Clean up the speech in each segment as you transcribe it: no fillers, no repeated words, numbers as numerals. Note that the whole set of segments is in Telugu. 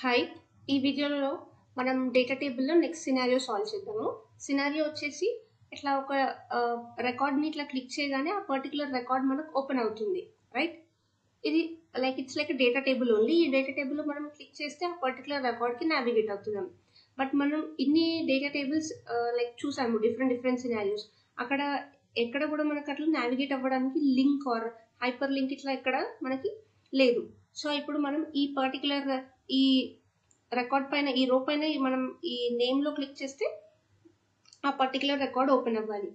హాయ్, ఈ వీడియోలో మనం డేటా టేబుల్లో నెక్స్ట్ సినారియో సాల్వ్ చేద్దాము. సినారియో వచ్చేసి ఇట్లా ఒక రికార్డ్ని ఇట్లా క్లిక్ చేయగానే ఆ పర్టికులర్ రికార్డ్ మనకు ఓపెన్ అవుతుంది, రైట్? ఇది it's like data table only. ఈ డేటా టేబుల్లో మనం క్లిక్ చేస్తే ఆ పర్టికులర్ రికార్డ్కి నావిగేట్ అవుతున్నాం. బట్ మనం ఇన్ని డేటా టేబుల్స్ చూసాము, డిఫరెంట్ సినారియోస్. అక్కడ ఎక్కడ కూడా మనకు అట్లా నావిగేట్ అవ్వడానికి లింక్ ఆర్ హైపర్ లింక్ ఇట్లా ఎక్కడ మనకి లేదు. సో ఇప్పుడు మనం ఈ పర్టికులర్ ఈ రికార్డ్ పైన ఈ రో పైన మనం ఈ నేమ్లో క్లిక్ చేస్తే ఆ పర్టికులర్ రికార్డ్ ఓపెన్ అవ్వాలి.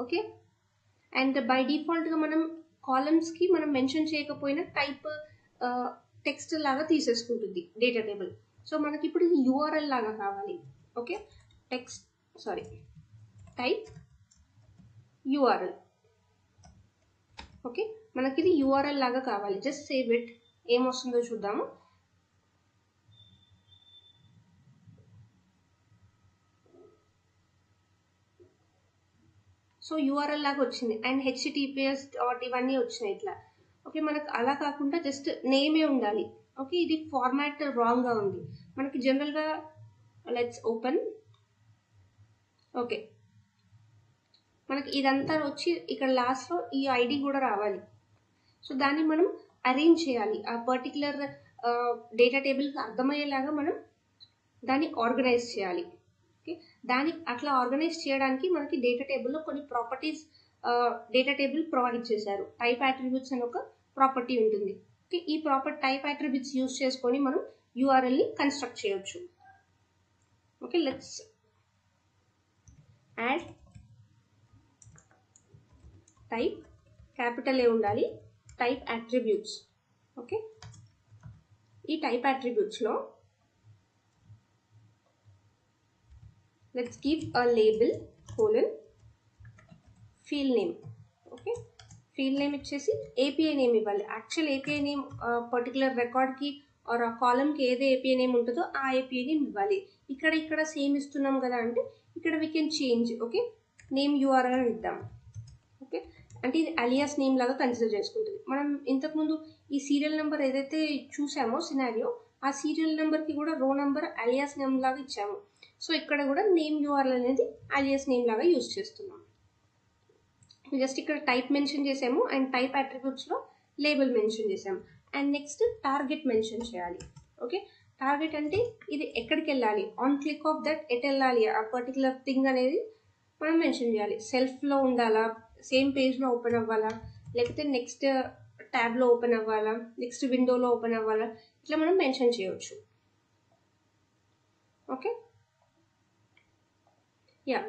ఓకే, అండ్ బై డిఫాల్ట్గా మనం కాలమ్స్కి మనం మెన్షన్ చేయకపోయినా టైప్ టెక్స్ట్ లాగా తీసేసుకుంటుంది డేటా టేబుల్. సో మనకి ఇప్పుడు ఇది యూఆర్ఎల్ లాగా కావాలి. Okay, type URL. ఓకే, మనకి ఇది యూఆర్ఎల్ లాగా కావాలి. జస్ట్ సేవ్ ఇట్, ఏమొస్తుందో చూద్దాము. సో యూఆర్ఎల్ లాగా వచ్చింది అండ్ హెచ్టిటిపిఎస్ డాట్ ఇవన్నీ వచ్చినాయి ఇట్లా. ఓకే, మనకు అలా కాకుండా జస్ట్ నేమే ఉండాలి. ఓకే, ఇది ఫార్మాట్ రాంగ్గా ఉంది మనకి. జనరల్గా లెట్స్ ఓపెన్. ఓకే, మనకి ఇదంతా వచ్చి ఇక్కడ లాస్ట్లో ఈ ఐడి కూడా రావాలి. సో దాన్ని మనం అరేంజ్ చేయాలి. ఆ పర్టికులర్ డేటా టేబుల్కి అర్థమయ్యేలాగా మనం దాన్ని ఆర్గనైజ్ చేయాలి. ఓకే, దాన్ని అట్లా ఆర్గనైజ్ చేయడానికి మనకి డేటా టేబుల్లో కొన్ని ప్రాపర్టీస్ డేటా టేబుల్ ప్రొవైడ్ చేశారు. టైప్ అట్రిబ్యూట్స్ అని ఒక ప్రాపర్టీ ఉంటుంది. ఓకే, ఈ టైప్ అట్రిబ్యూట్స్ యూజ్ చేసుకొని మనం యూఆర్ఎల్ని కన్స్ట్రక్ట్ చేయొచ్చు. Okay, let's add type, capital A ఉండాలి, టైప్ అట్రిబ్యూట్స్. ఓకే, ఈ టైప్ అట్రిబ్యూట్స్లో let's give a label colon field name. Okay, field name ఇచ్చేసి ఏపీఐ నేమ్ ఇవ్వాలి. యాక్చువల్ ఏపీఐ నేమ్ పర్టికులర్ రికార్డ్కి ఆర్ ఆ కాలమ్కి ఏదో ఏపీఐ నేమ్ ఉంటుందో ఆ ఏపీఐ నేమ్ ఇవ్వాలి. ఇక్కడ సేమ్ ఇస్తున్నాం కదా అంటే ఇక్కడ we can change. Okay, name URL అని ఇద్దాం. ఓకే, అంటే ఇది అలియాస్ నేమ్ లాగా కన్సిడర్ చేసుకుంటుంది. మనం ఇంతకుముందు ఈ సీరియల్ నెంబర్ ఏదైతే చూసామో సినారియో, ఆ సీరియల్ నెంబర్కి కూడా రో నెంబర్ అలియాస్ నేమ్ లాగా ఇచ్చాము. సో ఇక్కడ కూడా నేమ్ యూఆర్ఎల్ అనేది అలియాస్ నేమ్ లాగా యూజ్ చేస్తున్నాం. జస్ట్ ఇక్కడ టైప్ మెన్షన్ చేసాము అండ్ టైప్ అట్రిబ్యూట్స్లో లేబుల్ మెన్షన్ చేసాము. అండ్ నెక్స్ట్ టార్గెట్ మెన్షన్ చేయాలి. ఓకే, టార్గెట్ అంటే ఇది ఎక్కడికి వెళ్ళాలి, on click of that at వెళ్ళాలి ఆ పర్టికులర్ థింగ్ అనేది మనం మెన్షన్ చేయాలి. సెల్ఫ్లో ఉండాలా, సేమ్ పేజ్లో ఓపెన్ అవ్వాలా, లేకపోతే నెక్స్ట్ ట్యాబ్లో ఓపెన్ అవ్వాలా, నెక్స్ట్ విండోలో ఓపెన్ అవ్వాలా, ఇట్లా మనం మెన్షన్ చేయవచ్చు. Okay, ya.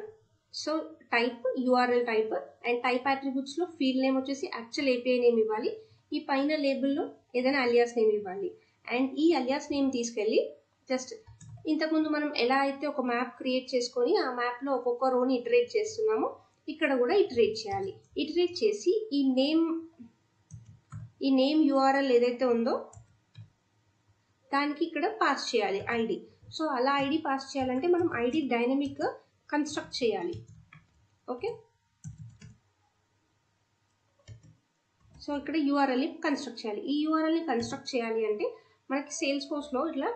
So type URL type and type అట్రిబ్యూట్స్లో ఫీల్డ్ నేమ్ వచ్చేసి యాక్చువల్ ఏపీఐ నేమ్ ఇవ్వాలి. ఈ పైన లేబుల్లో ఏదైనా అలియాస్ నేమ్ ఇవ్వాలి. అండ్ ఈ అలియాస్ నేమ్ తీసుకెళ్ళి జస్ట్ ఇంతకుముందు మనం ఎలా అయితే ఒక మ్యాప్ క్రియేట్ చేసుకొని ఆ మ్యాప్లో ఒక్కొక్క రోని ఇటరేట్ చేస్తున్నామో ఇక్కడ కూడా ఇటరేట్ చేయాలి. ఇటరేట్ చేసి ఈ నేమ్ యూఆర్ఎల్ ఏదైతే ఉందో దానికి ఇక్కడ పాస్ చేయాలి ఐడి. సో అలా ఐడి పాస్ చేయాలంటే మనం ఐడి డైనమిక్గా కన్స్ట్రక్ట్ చేయాలి. ఓకే, సో ఇక్కడ యూఆర్ఎల్ని కన్స్ట్రక్ట్ చేయాలి. ఈ యూఆర్ఎల్ని కన్స్ట్రక్ట్ చేయాలి అంటే మనకి సేల్స్ ఫోర్స్లో ఇట్లా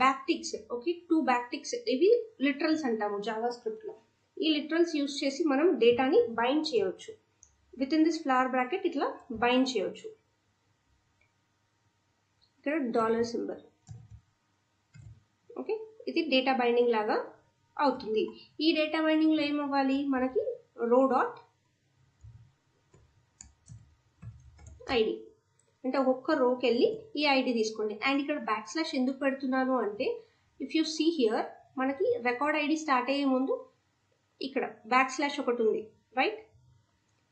బ్యాక్టిక్స్, ఓకే, 2 బ్యాక్టిక్స్, ఇవి లిటరల్స్ అంటాము జావా స్క్రిప్ట్లో. ఈ లిటరల్స్ యూజ్ చేసి మనం డేటాని బైండ్ చేయవచ్చు. With in this flower bracket ఇట్లా బైండ్ చేయవచ్చు. ఇక్కడ $సింబల్. ఓకే, ఇది డేటా బైండింగ్ లాగా అవుతుంది. ఈ డేటా బైండింగ్లో ఏమవ్వాలి, మనకి రో డాట్ ఐడి అంటే ఒక్కొక్క రోకి వెళ్ళి ఈ ఐడి తీసుకోండి. అండ్ ఇక్కడ / ఎందుకు పెడుతున్నాను అంటే ఇఫ్ యూ సీ హియర్ మనకి రికార్డ్ ఐడి స్టార్ట్ అయ్యే ముందు ఇక్కడ / ఒకటి ఉంది, రైట్?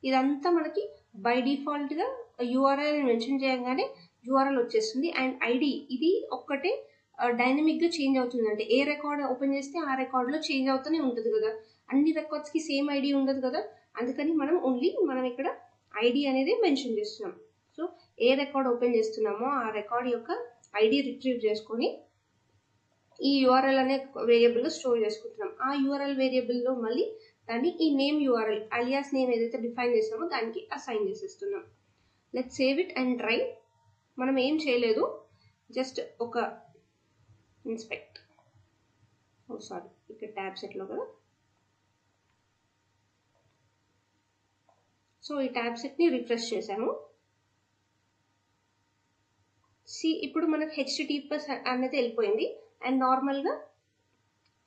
ఇదంతా మనకి బై డిఫాల్ట్గా యూఆర్ఎల్ మెన్షన్ చేయగానే యూఆర్ఎల్ వచ్చేస్తుంది. అండ్ ఐడి ఇది ఒక్కటే డైనమిక్గా చేంజ్ అవుతుంది. అంటే ఏ రికార్డ్ ఓపెన్ చేస్తే ఆ రికార్డ్లో చేంజ్ అవుతూనే ఉంటుంది కదా, అన్ని రికార్డ్స్కి సేమ్ ఐడి ఉండదు కదా. అందుకని మనం ఇక్కడ ఐడి అనేది మెన్షన్ చేస్తున్నాం. సో ఏ రికార్డ్ ఓపెన్ చేస్తున్నామో ఆ రికార్డ్ యొక్క ఐడి రిట్రీవ్ చేసుకొని ఈ యూఆర్ఎల్ అనే వేరియబుల్లో స్టోర్ చేసుకుంటున్నాం. ఆ యూఆర్ఎల్ వేరియబుల్లో మళ్ళీ దాన్ని ఈ నేమ్ యూఆర్ఎల్ అలియాస్ నేమ్ ఏదైతే డిఫైన్ చేస్తామో దానికి అసైన్ చేసేస్తున్నాం. Let's save it and try. మనం ఏం చేయలేదు, జస్ట్ ఒక ఇన్స్పెక్ట్, ఓ సారీ ఇక్కడ ట్యాబ్ సెట్లో కదా. సో ఈ ట్యాబ్ సెట్ని రిఫ్రెష్ చేసాము. ఇప్పుడు మనకు హెచ్టిటిపిఎస్ అనేది వెళ్ళిపోయింది. అండ్ నార్మల్గా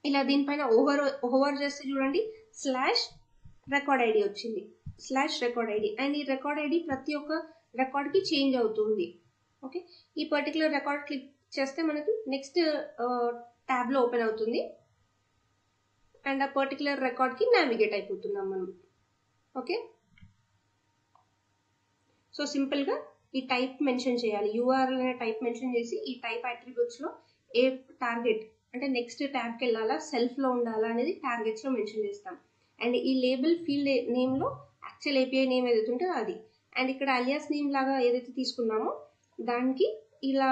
ఇలా దీనిపైన ఓవర్ చేస్తే చూడండి /record ID వచ్చింది, /record ID. అండ్ ఈ రికార్డ్ ఐడి ప్రతి ఒక్క రికార్డ్కి చేంజ్ అవుతుంది. ఓకే, ఈ పర్టికులర్ రికార్డ్ క్లిక్ చేస్తే మనకి నెక్స్ట్ ట్యాబ్లో ఓపెన్ అవుతుంది అండ్ ఆ పర్టికులర్ రికార్డ్కి నావిగేట్ అయిపోతున్నాం మనం. ఓకే, సో సింపుల్గా ఈ టైప్ మెన్షన్ చేయాలి, యూఆర్ఎల్ అనే టైప్ మెన్షన్ చేసి ఈ టైప్ అట్రిబ్యూట్స్లో ఏ టార్గెట్ అంటే నెక్స్ట్ ట్యాబ్కి వెళ్ళాలా, సెల్ఫ్లో ఉండాలా అనేది టార్గెట్స్లో మెన్షన్ చేస్తాం. అండ్ ఈ లేబుల్ ఫీల్డ్ నేమ్లో యాక్చువల్ ఏపీఐ నేమ్ ఏదైతే ఉంటుందో అది, అండ్ ఇక్కడ అలియాస్ నేమ్ లాగా ఏదైతే తీసుకున్నామో దానికి ఇలా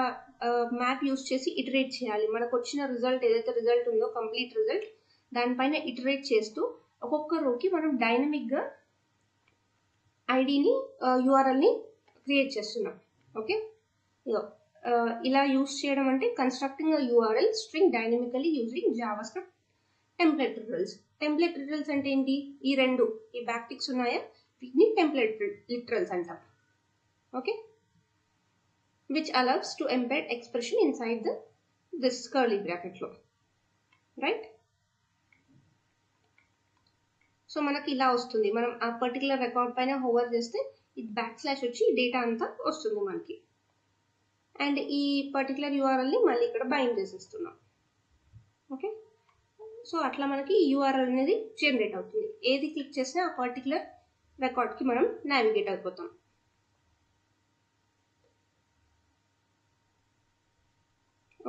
మ్యాప్ యూస్ చేసి ఇటరేట్ చేయాలి. మనకు వచ్చిన రిజల్ట్ ఏదైతే రిజల్ట్ ఉందో కంప్లీట్ రిజల్ట్ దానిపైన ఇటరేట్ చేస్తూ ఒక్కొక్క రోకి మనం డైనమిక్గా ఐడిని యూఆర్ఎల్ని క్రియేట్ చేస్తున్నాం. ఓకే, ఇలా యూస్ చేయడం అంటే constructing URL string dynamically using JavaScript template literals. Template literals అంటే ఏంటి, ఈ రెండు ఈ బ్యాక్టిక్స్ ఉన్నాయా వీటిని టెంప్లెట్ లిటరల్స్ అంటాం. Okay, which allows to embed expression inside this curly bracket లో, రైట్. సో మనకి ఇలా వస్తుంది, మనం ఆ పర్టికులర్ రికార్డ్ పైన హోవర్ చేస్తే ఇది / వచ్చి డేటా అంతా వస్తుంది మనకి. అండ్ ఈ పర్టికులర్ యూఆర్ఎల్ని మళ్ళీ ఇక్కడ బైండ్ చేసేస్తున్నాం. ఓకే, సో అట్లా మనకి యూఆర్ఎల్ అనేది జనరేట్ అవుతుంది. ఏది క్లిక్ చేసినా ఆ పర్టికులర్ రికార్డ్కి మనం నావిగేట్ అయిపోతాం.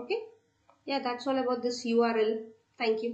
Okay, yeah, that's all about this URL. Thank you.